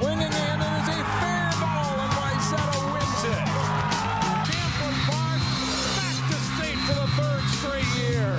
swinging in, and it is a fair ball, and Wayzata wins it. Champlin Park back to state for the third straight year.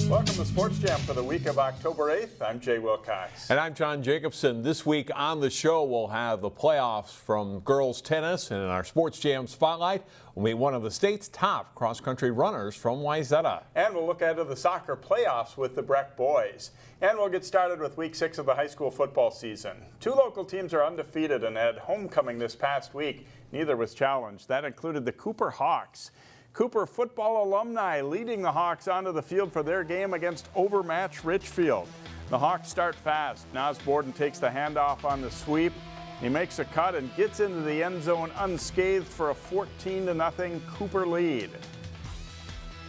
Welcome to Sports Jam for the week of October 8th. I'm Jay Wilcox. And I'm John Jacobson. This week on the show, we'll have the playoffs from girls tennis, and in our Sports Jam spotlight, we'll meet one of the state's top cross-country runners from Wayzata. And we'll look ahead to the soccer playoffs with the Breck boys. And we'll get started with week 6 of the high school football season. 2 local teams are undefeated and had homecoming this past week. Neither was challenged. That included the Cooper Hawks. Cooper football alumni leading the Hawks onto the field for their game against overmatched Richfield. The Hawks start fast. Nas Borden takes the handoff on the sweep. He makes a cut and gets into the end zone unscathed for a 14-0 Cooper lead.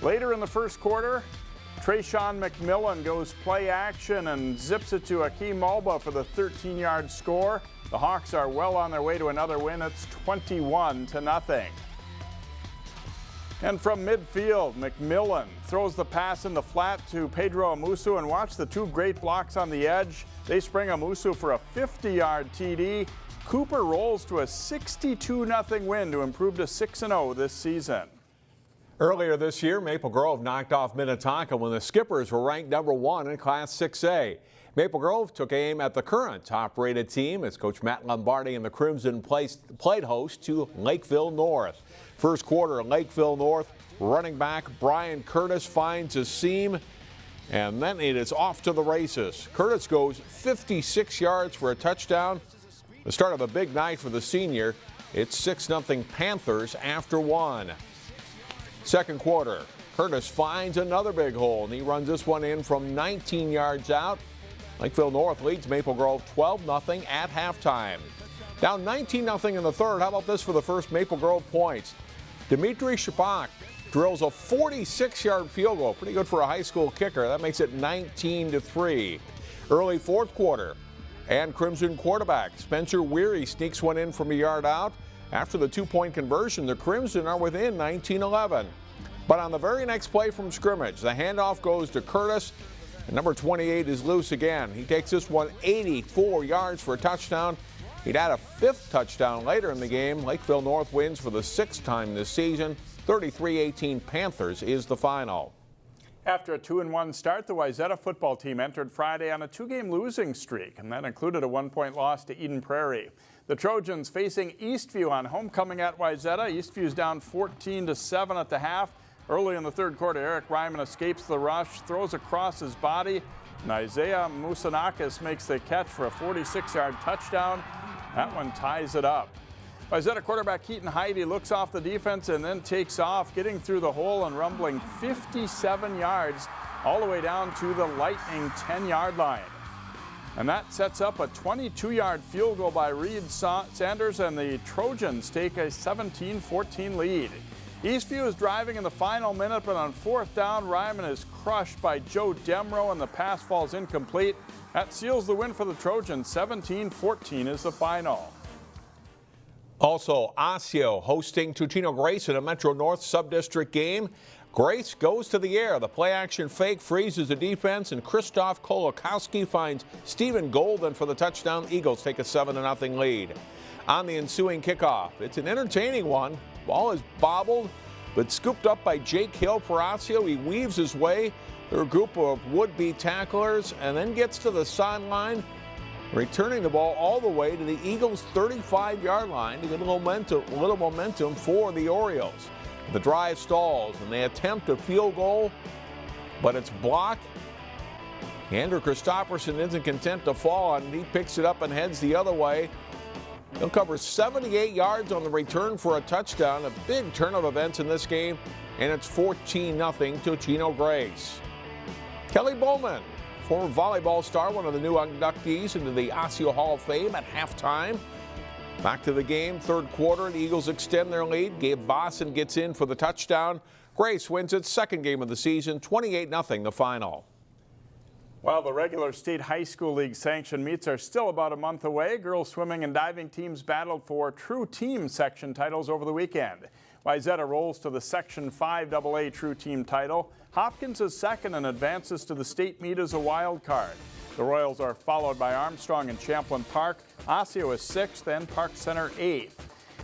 Later in the first quarter, Trayshawn McMillan goes play action and zips it to Akeem Malba for the 13-yard score. The Hawks are well on their way to another win. It's 21-0. And from midfield, McMillan throws the pass in the flat to Pedro Amusu, and watch the 2 great blocks on the edge. They spring Amusu for a 50-yard TD. Cooper rolls to a 62-0 win to improve to 6-0 this season. Earlier this year, Maple Grove knocked off Minnetonka when the Skippers were ranked #1 in Class 6A. Maple Grove took aim at the current top-rated team as Coach Matt Lombardi and the Crimson played host to Lakeville North. First quarter, Lakeville North running back Brian Curtis finds a seam, and then it is off to the races. Curtis goes 56 yards for a touchdown. The start of a big night for the senior. It's 6-0 Panthers after 1. Second quarter, Curtis finds another big hole, and he runs this one in from 19 yards out. Lakeville North leads Maple Grove 12-0 at halftime. Down 19-0 in the third. How about this for the first Maple Grove points? Dimitri Shabak drills a 46-yard field goal. Pretty good for a high school kicker. That makes it 19-3. Early fourth quarter, and Crimson quarterback Spencer Weary sneaks one in from a yard out. After the 2-point conversion, the Crimson are within 19-11. But on the very next play from scrimmage, the handoff goes to Curtis, and number 28 is loose again. He takes this one 84 yards for a touchdown. He'd add a 5th touchdown later in the game. Lakeville North wins for the 6th time this season. 33-18 Panthers is the final. After a 2-1 start, the Wayzata football team entered Friday on a 2-game losing streak, and that included a 1-point loss to Eden Prairie. The Trojans facing Eastview on homecoming at Wayzata. Eastview's down 14-7 at the half. Early in the third quarter, Eric Ryman escapes the rush, throws across his body, and Isaiah Musanakis makes the catch for a 46-yard touchdown. That one ties it up. Wayzata quarterback Keaton Heidi looks off the defense and then takes off, getting through the hole and rumbling 57 yards all the way down to the Lightning 10-yard line. And that sets up a 22-yard field goal by Reed Sanders, and the Trojans take a 17-14 lead. Eastview is driving in the final minute, but on 4th down, Ryman is crushed by Joe Demro, and the pass falls incomplete. That seals the win for the Trojans. 17-14 is the final. Also, Osseo hosting Totino Grace in a Metro North Subdistrict game. Grace goes to the air. The play-action fake freezes the defense, and Christoph Kolakowski finds Stephen Golden for the touchdown. Eagles take a 7-0 lead. On the ensuing kickoff, it's an entertaining one. Ball is bobbled, but scooped up by Jake Hill for Osseo. He weaves his way through a group of would-be tacklers and then gets to the sideline, returning the ball all the way to the Eagles' 35-yard line to get a little momentum for the Orioles. The drive stalls, and they attempt a field goal, but it's blocked. Andrew Christopherson isn't content to fall on it. He picks it up and heads the other way. He'll cover 78 yards on the return for a touchdown. A big turn of events in this game, and it's 14-0 Totino Grace. Kelly Bowman, former volleyball star, one of the new inductees into the Osseo Hall of Fame at halftime. Back to the game, third quarter, the Eagles extend their lead. Gabe Bosson gets in for the touchdown. Grace wins its second game of the season, 28-0 the final. While the regular state high school league sanctioned meets are still about a month away, girls swimming and diving teams battled for true team section titles over the weekend. Wayzata rolls to the Section 5 AA True Team title. Hopkins is second and advances to the state meet as a wild card. The Royals are followed by Armstrong and Champlain Park. Osseo is 6th and Park Center 8th.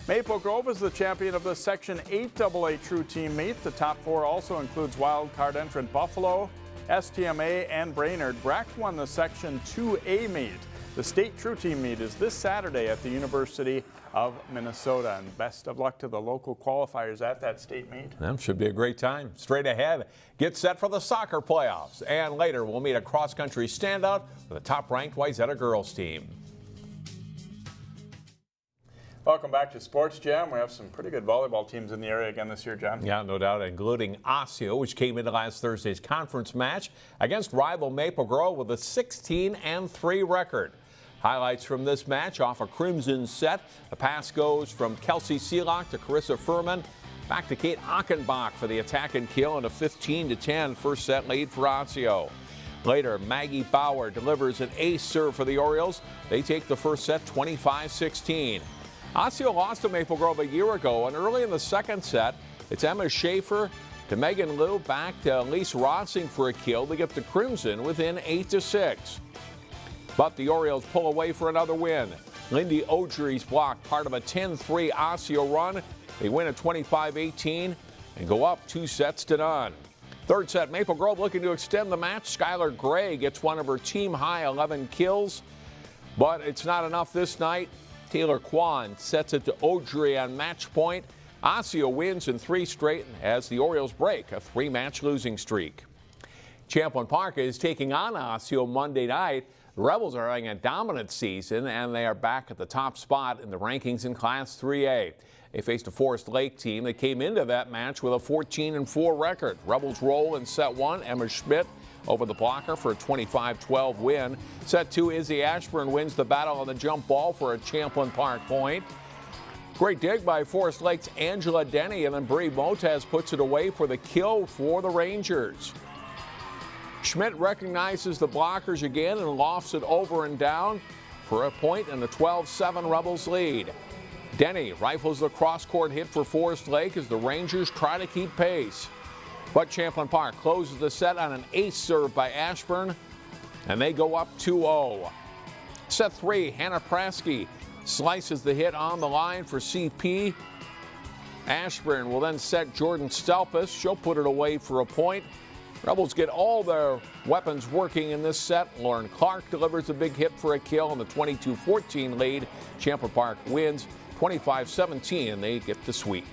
Maple Grove is the champion of the Section 8 AA True Team meet. The top 4 also includes wild card entrant Buffalo, STMA, and Brainerd. Breck won the Section 2A meet. The state True Team meet is this Saturday at the University of Minnesota. And best of luck to the local qualifiers at that state meet. That should be a great time. Straight ahead, get set for the soccer playoffs. And later, we'll meet a cross-country standout for the top-ranked Wayzata girls team. Welcome back to Sports Jam. We have some pretty good volleyball teams in the area again this year, John. Yeah, no doubt, including Osseo, which came into last Thursday's conference match against rival Maple Grove with a 16-3 record. Highlights from this match off a crimson set. The pass goes from Kelsey Seelock to Carissa Furman. Back to Kate Achenbach for the attack and kill and a 15-10 first set lead for Osseo. Later, Maggie Bauer delivers an ace serve for the Orioles. They take the first set 25-16. Osseo lost to Maple Grove a year ago, and early in the second set, it's Emma Schaefer to Megan Liu, back to Elise Rossing for a kill to get the Crimson within 8-6. But the Orioles pull away for another win. Lindy Odry's block, part of a 10-3 Osseo run. They win at 25-18 and go up 2-0. Third set, Maple Grove looking to extend the match. Skylar Gray gets one of her team-high 11 kills, but it's not enough this night. Taylor Kwan sets it to Odry on match point. Osseo wins in 3 straight as the Orioles break a 3-match losing streak. Champlain Park is taking on Osseo Monday night. The Rebels are having a dominant season, and they are back at the top spot in the rankings in Class 3A. They faced a Forest Lake team that came into that match with a 14-4 record. Rebels roll in set 1. Emma Schmidt over the blocker for a 25-12 win. Set 2, Izzy Ashburn wins the battle on the jump ball for a Champlain Park point. Great dig by Forest Lake's Angela Denny, and then Brie Motez puts it away for the kill for the Rangers. Schmidt recognizes the blockers again and lofts it over and down for a point and a 12-7 Rebels lead. Denny rifles the cross-court hit for Forest Lake as the Rangers try to keep pace. But Champlain Park closes the set on an ace serve by Ashburn, and they go up 2-0. Set 3, Hannah Praske slices the hit on the line for CP. Ashburn will then set Jordan Stelpus. She'll put it away for a point. Rebels get all their weapons working in this set. Lauren Clark delivers a big hit for a kill in the 22-14 lead. Champlain Park wins 25-17, and they get the sweep.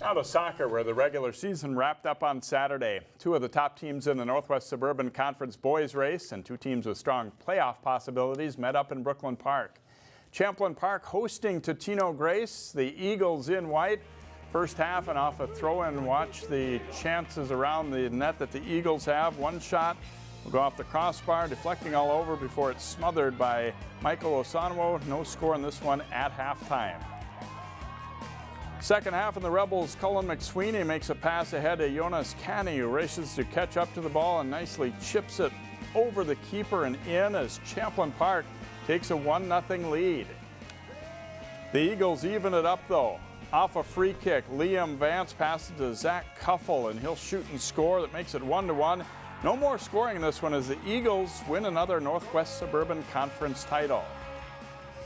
Now to soccer, where the regular season wrapped up on Saturday. 2 of the top teams in the Northwest Suburban Conference boys race and 2 teams with strong playoff possibilities met up in Brooklyn Park. Champlain Park hosting Totino Grace, the Eagles in white. First half, and off a throw-in, watch the chances around the net that the Eagles have. One shot will go off the crossbar, deflecting all over before it's smothered by Michael Osanwo. No score in this one at halftime. Second half, and the Rebels' Cullen McSweeney makes a pass ahead to Jonas Canny, who races to catch up to the ball and nicely chips it over the keeper and in as Champlain Park takes a 1-0 lead. The Eagles even it up, though. Off a free kick, Liam Vance passes to Zach Kuffel, and he'll shoot and score. That makes it 1-1. No more scoring in this one as the Eagles win another Northwest Suburban Conference title.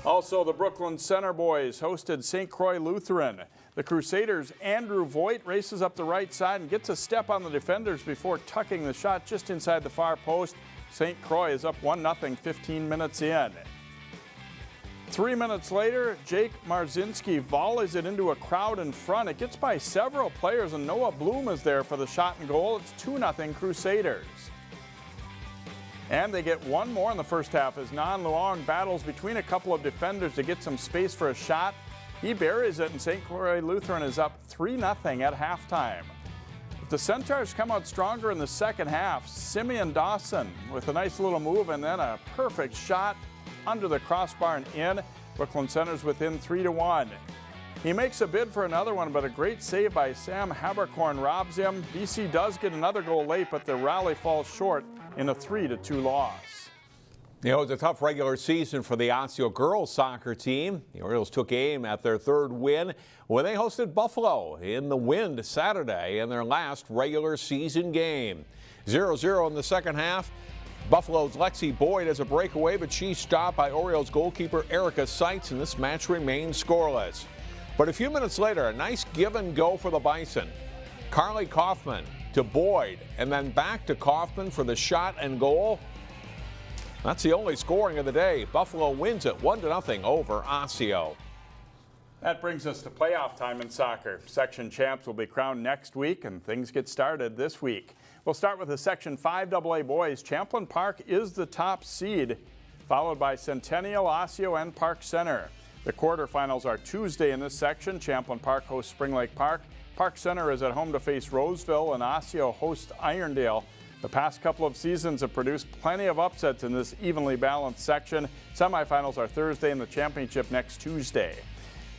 Also, the Brooklyn Center boys hosted St. Croix Lutheran. The Crusaders' Andrew Voigt races up the right side and gets a step on the defenders before tucking the shot just inside the far post. St. Croix is up 1-0 15 minutes in. 3 minutes later, Jake Marzinski volleys it into a crowd in front. It gets by several players, and Noah Bloom is there for the shot and goal. It's 2-0 Crusaders. And they get one more in the first half as Nan Luong battles between a couple of defenders to get some space for a shot. He buries it, and St. Croix Lutheran is up 3-0 at halftime. The Centaurs come out stronger in the second half. Simeon Dawson with a nice little move and then a perfect shot under the crossbar and in. Brooklyn Center's within 3-1. He makes a bid for another one, but a great save by Sam Habercorn robs him. BC does get another goal late, but the rally falls short in a 3-2 loss. You know, it was a tough regular season for the Osseo girls soccer team. The Orioles took aim at their third win when they hosted Buffalo in the Wind Saturday in their last regular season game. 0-0 in the second half. Buffalo's Lexi Boyd has a breakaway, but she's stopped by Orioles goalkeeper Erica Seitz, and this match remains scoreless. But a few minutes later, a nice give and go for the Bison. Carly Kaufman to Boyd, and then back to Kaufman for the shot and goal. That's the only scoring of the day. Buffalo wins it 1-0 over Osseo. That brings us to playoff time in soccer. Section champs will be crowned next week, and things get started this week. We'll start with the Section 5 AA boys. Champlain Park is the top seed, followed by Centennial, Osseo, and Park Center. The quarterfinals are Tuesday in this section. Champlain Park hosts Spring Lake Park. Park Center is at home to face Roseville, and Osseo hosts Irondale. The past couple of seasons have produced plenty of upsets in this evenly balanced section. Semifinals are Thursday and the championship next Tuesday.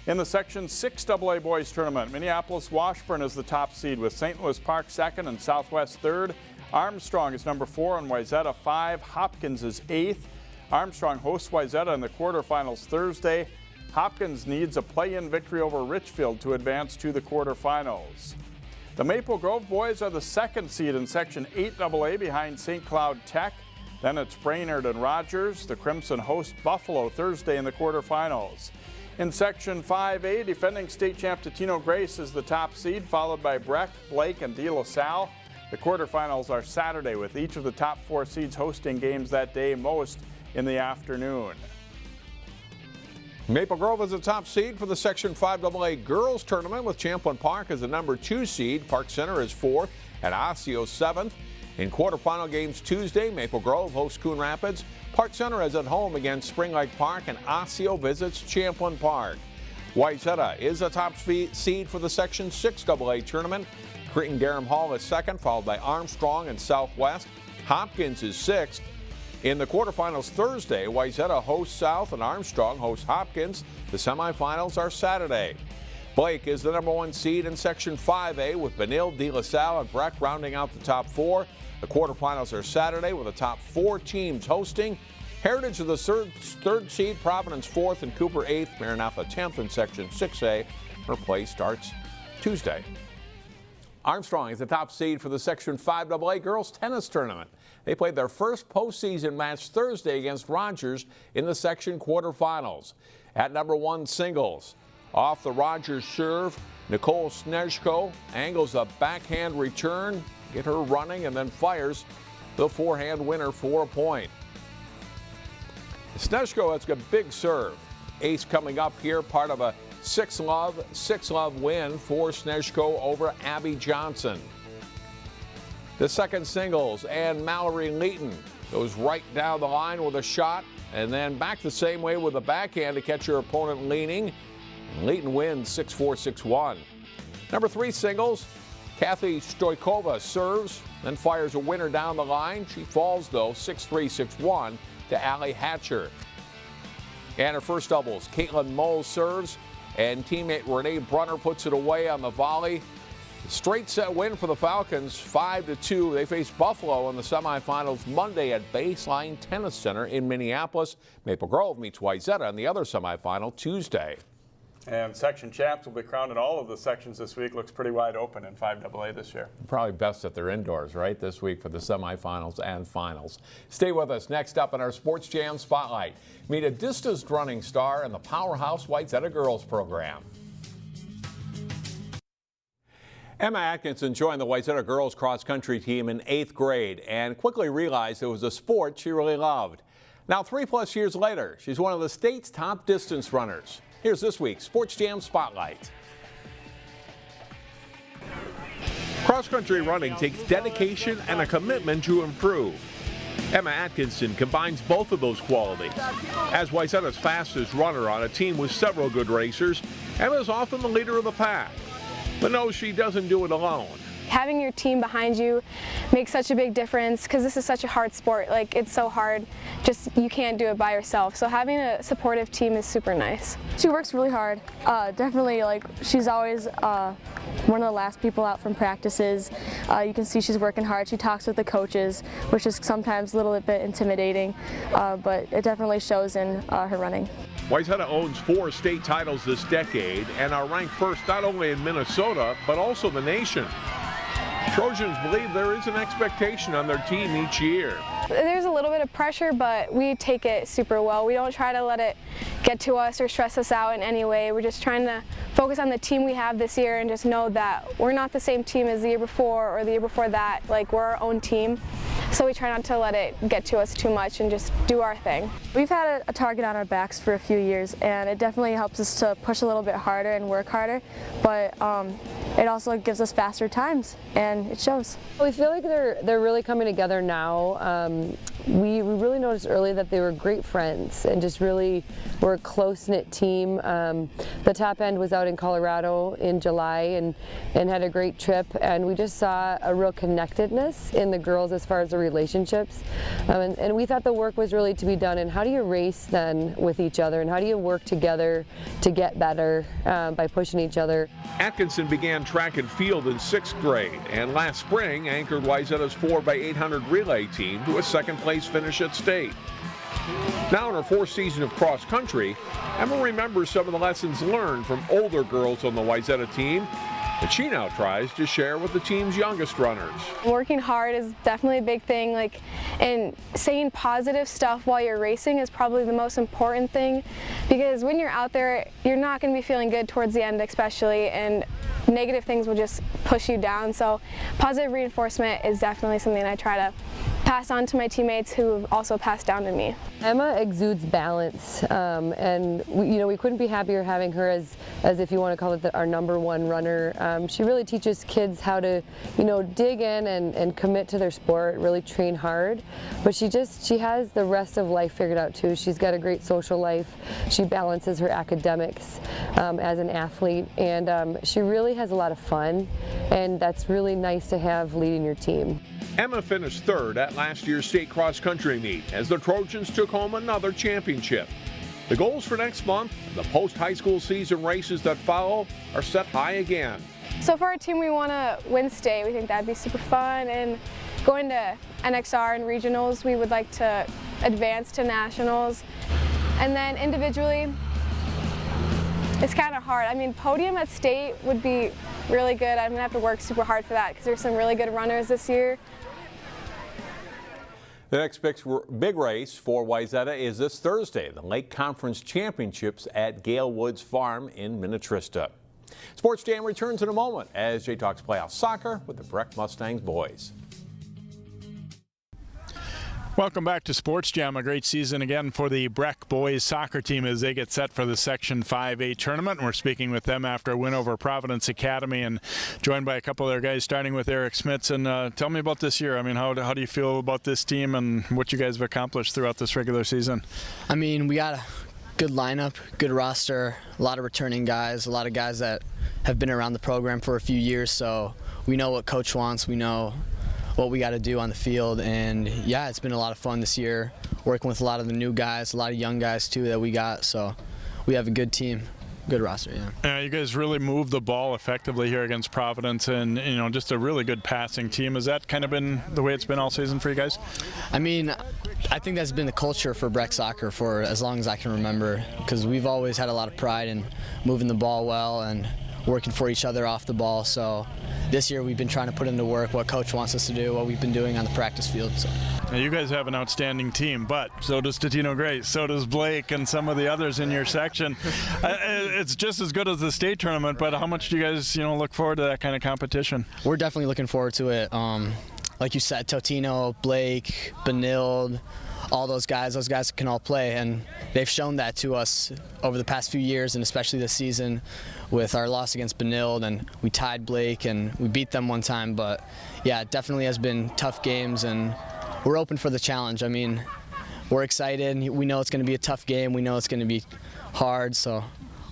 In the Section 6 AA boys tournament, Minneapolis Washburn is the top seed with St. Louis Park second and Southwest third. Armstrong is number 4 and Wayzata 5. Hopkins is 8th. Armstrong hosts Wayzata in the quarterfinals Thursday. Hopkins needs a play-in victory over Richfield to advance to the quarterfinals. The Maple Grove boys are the second seed in Section 8 AA behind St. Cloud Tech. Then it's Brainerd and Rogers. The Crimson host Buffalo Thursday in the quarterfinals. In Section 5A, defending state champ Totino Grace is the top seed, followed by Breck, Blake, and De La Salle. The quarterfinals are Saturday, with each of the top 4 seeds hosting games that day, most in the afternoon. Maple Grove is the top seed for the Section 5 AA girls tournament, with Champlain Park as the number 2 seed. Park Center is 4th and Osseo 7th. In quarterfinal games Tuesday, Maple Grove hosts Coon Rapids. Park Center is at home against Spring Lake Park, and Osseo visits Champlain Park. Wayzata is the top seed for the Section 6 AA tournament. Cretin-Derham Hall is 2nd, followed by Armstrong and Southwest. Hopkins is 6th. In the quarterfinals Thursday, Wayzata hosts South and Armstrong hosts Hopkins. The semifinals are Saturday. Blake is the number 1 seed in Section 5A with Benil, De La Salle, and Breck rounding out the top 4. The quarterfinals are Saturday with the top 4 teams hosting. Heritage is the third seed, Providence 4th, and Cooper 8th. Maranatha 10th in Section 6A. Her play starts Tuesday. Armstrong is the top seed for the Section 5 AA girls tennis tournament. They played their first postseason match Thursday against Rogers in the section quarterfinals. At number 1 singles, off the Rogers serve, Nicole Snezhko angles a backhand return, get her running, and then fires the forehand winner for a point. Snezhko has got a big serve. Ace coming up here, part of a 6-love win for Snezhko over Abby Johnson. The second singles, and Mallory Leighton goes right down the line with a shot, and then back the same way with a backhand to catch her opponent leaning. And Leighton wins 6-4, 6-1. Number 3 singles, Kathy Stoikova serves, then fires a winner down the line. She falls, though, 6-3, 6-1 to Allie Hatcher. And her first doubles, Caitlin Moe serves, and teammate Renee Brunner puts it away on the volley. Straight set win for the Falcons, 5-2. They face Buffalo in the semifinals Monday at Baseline Tennis Center in Minneapolis. Maple Grove meets Wayzata in the other semifinal Tuesday. And section champs will be crowned in all of the sections this week. Looks pretty wide open in 5AA this year. Probably best that they're indoors, right, this week for the semifinals and finals. Stay with us. Next up in our Sports Jam Spotlight, meet a distanced running star in the powerhouse Wayzata girls program. Emma Atkinson joined the Wayzata girls cross-country team in 8th grade and quickly realized it was a sport she really loved. Now, 3+ years later, she's one of the state's top distance runners. Here's this week's Sports Jam Spotlight. Cross-country running takes dedication and a commitment to improve. Emma Atkinson combines both of those qualities. As Wayzata's fastest runner on a team with several good racers, Emma is often the leader of the pack. But no, she doesn't do it alone. having your team behind you makes such a big difference because this is such a hard sport. Like, it's so hard, just you can't do it by yourself. So having a supportive team is super nice. She works really hard. Definitely, like, she's always one of the last people out from practices. You can see she's working hard. She talks with the coaches, which is sometimes a little bit intimidating, but it definitely shows in her running. Wayzata owns 4 state titles this decade and are ranked first not only in Minnesota, but also the nation. Trojans believe there is an expectation on their team each year. There's a little bit of pressure, but we take it super well. We don't try to let it get to us or stress us out in any way. We're just trying to focus on the team we have this year and just know that we're not the same team as the year before or the year before that. Like, we're our own team. So we try not to let it get to us too much and just do our thing. We've had a target on our backs for a few years, and it definitely helps us to push a little bit harder and work harder, but it also gives us faster times, and it shows. We feel like they're really coming together now. We really noticed early that they were great friends and just really were a close-knit team. The top end was out in Colorado in July and had a great trip, and we just saw a real connectedness in the girls as far as the relationships. And we thought the work was really to be done, and how do you race then with each other, and how do you work together to get better by pushing each other. Atkinson began track and field in 6th grade and last spring anchored Wayzata's 4x800 relay team to a second-place finish at state. Now in her 4th season of cross country, Emma remembers some of the lessons learned from older girls on the Wayzata team that she now tries to share with the team's youngest runners. Working hard is definitely a big thing, and saying positive stuff while you're racing is probably the most important thing, because when you're out there, you're not going to be feeling good towards the end especially, and negative things will just push you down. So positive reinforcement is definitely something I try to pass on to my teammates who have also passed down to me. Emma exudes balance, and we couldn't be happier having her as if you want to call it our #1 runner. She really teaches kids how to, dig in and commit to their sport, really train hard. But she has the rest of life figured out too. She's got a great social life. She balances her academics as an athlete, and she really has a lot of fun, and that's really nice to have leading your team. Emma finished 3rd at last year's state cross-country meet as the Trojans took home another championship. The goals for next month and the post-high school season races that follow are set high again. So for our team, we want to win state. We think that'd be super fun, and going to NXR and regionals, we would like to advance to nationals. And then individually, it's kind of hard. I mean, podium at state would be really good. I'm gonna have to work super hard for that because there's some really good runners this year. The next big race for Wayzata is this Thursday, the Lake Conference Championships at Gale Woods Farm in Minneapolis. Sports Jam returns in a moment as Jay talks playoff soccer with the Breck Mustangs boys. Welcome back to Sports Jam. A great season again for the Breck boys soccer team as they get set for the Section 5A tournament. And we're speaking with them after a win over Providence Academy and joined by a couple of their guys, starting with Eric Smits. And tell me about this year. I mean, how do you feel about this team and what you guys have accomplished throughout this regular season? I mean, we got a good lineup, good roster, a lot of returning guys, a lot of guys that have been around the program for a few years. So we know what Coach wants. We know what we got to do on the field, and yeah, it's been a lot of fun this year working with a lot of the new guys, a lot of young guys too that we got, so we have a good team, good roster. Yeah, you guys really moved the ball effectively here against Providence, and just a really good passing team. Has that kind of been the way it's been all season for you guys? I mean, I think that's been the culture for Breck soccer for as long as I can remember, because we've always had a lot of pride in moving the ball well and working for each other off the ball. So this year we've been trying to put into work what Coach wants us to do, what we've been doing on the practice field. So. Now you guys have an outstanding team, but so does Totino Grace, so does Blake and some of the others in your section. It's just as good as the state tournament, but how much do you guys look forward to that kind of competition? We're definitely looking forward to it. Like you said, Totino, Blake, Benilde, all those guys can all play, and they've shown that to us over the past few years, and especially this season with our loss against Benilde, and we tied Blake and we beat them one time. But yeah, it definitely has been tough games, and we're open for the challenge. I mean, we're excited. We know it's going to be a tough game. We know it's going to be hard, so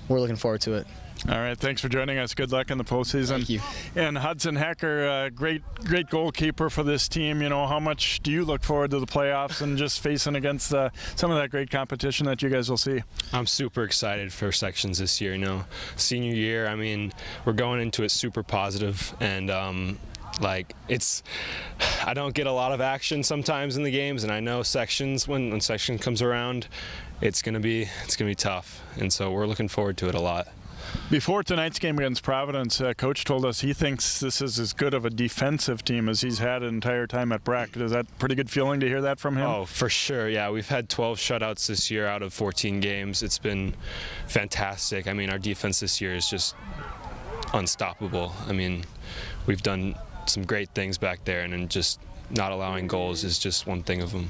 we're looking forward to it. All right, thanks for joining us. Good luck in the postseason. Thank you. And Hudson Haecker, great goalkeeper for this team. You know, how much do you look forward to the playoffs and just facing against some of that great competition that you guys will see? I'm super excited for sections this year. You know, senior year, I mean, we're going into it super positive, and I don't get a lot of action sometimes in the games, and I know sections, when section comes around, it's gonna be tough, and so we're looking forward to it a lot. Before tonight's game against Providence, Coach told us he thinks this is as good of a defensive team as he's had an entire time at Breck. Is that a pretty good feeling to hear that from him? Oh, for sure, yeah. We've had 12 shutouts this year out of 14 games. It's been fantastic. I mean, our defense this year is just unstoppable. I mean, we've done some great things back there, and then just not allowing goals is just one thing of them.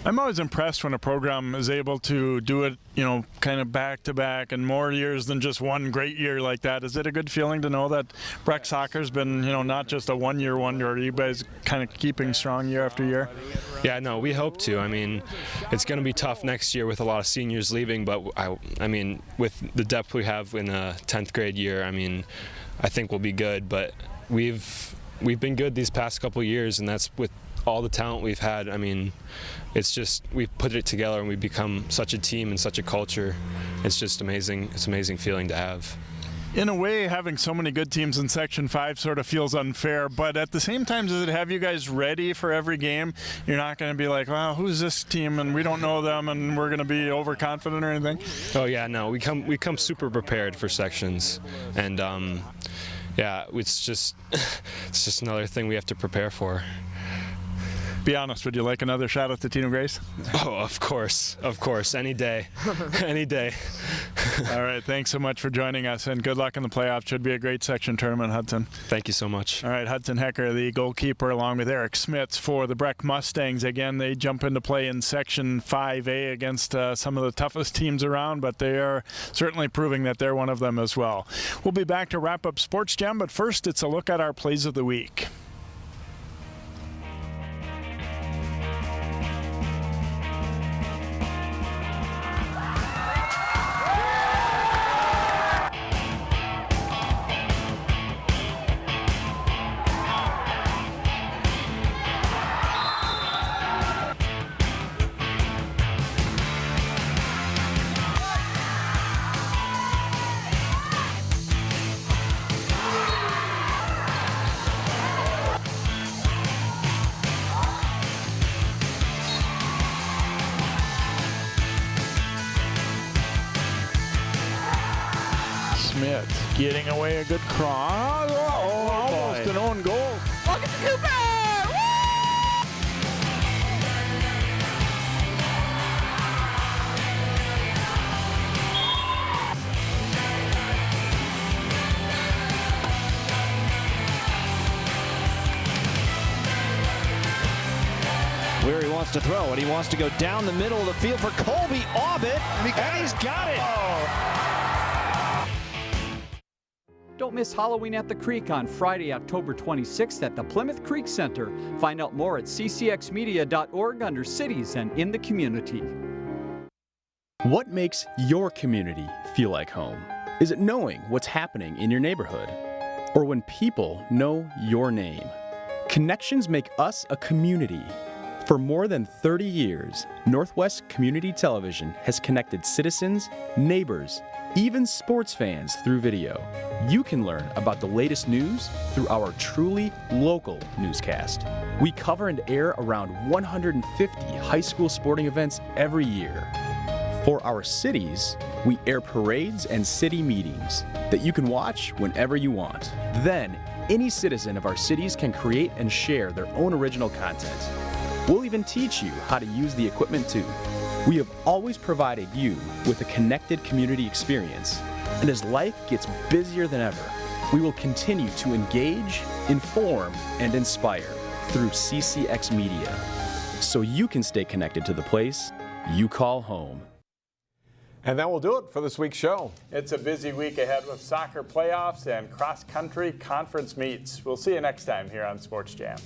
I'm always impressed when a program is able to do it, you know, kind of back to back and more years than just one great year like that. Is it a good feeling to know that Breck soccer's been, you know, not just a one-year wonder, you guys kind of keeping strong year after year? Yeah, no, we hope to. I mean, it's going to be tough next year with a lot of seniors leaving, but I mean, with the depth we have in a 10th grade year, I mean, I think we'll be good. But we've been good these past couple years, and that's with all the talent we've had. I mean, it's just, we've put it together and we've become such a team and such a culture. It's just amazing. It's an amazing feeling to have. In a way, having so many good teams in Section 5 sort of feels unfair, but at the same time, does it have you guys ready for every game? You're not going to be like, well, who's this team and we don't know them and we're going to be overconfident or anything? Oh yeah, no, we come super prepared for sections, and yeah, it's just another thing we have to prepare for. Be honest, would you like another shot at the Tino Grace? Oh, of course, any day, any day. All right, thanks so much for joining us, and good luck in the playoffs. Should be a great section tournament, Hudson. Thank you so much. All right, Hudson Haecker, the goalkeeper, along with Eric Smits for the Breck Mustangs. Again, they jump into play in Section 5A against some of the toughest teams around, but they are certainly proving that they're one of them as well. We'll be back to wrap up Sports Jam, but first it's a look at our plays of the week. Smits getting away a good cross. Almost an own goal. Look at the Cooper! Where he wants to throw it. He wants to go down the middle of the field for Colby Aubit, and he's got it. Don't miss Halloween at the Creek on Friday, October 26th at the Plymouth Creek Center. Find out more at ccxmedia.org under Cities and in the Community. What makes your community feel like home? Is it knowing what's happening in your neighborhood? Or when people know your name? Connections make us a community. For more than 30 years, Northwest Community Television has connected citizens, neighbors, even sports fans through video. You can learn about the latest news through our truly local newscast. We cover and air around 150 high school sporting events every year. For our cities, we air parades and city meetings that you can watch whenever you want. Then, any citizen of our cities can create and share their own original content. We'll even teach you how to use the equipment too. We have always provided you with a connected community experience, and as life gets busier than ever, we will continue to engage, inform, and inspire through CCX Media, so you can stay connected to the place you call home. And that will do it for this week's show. It's a busy week ahead with soccer playoffs and cross-country conference meets. We'll see you next time here on Sports Jam.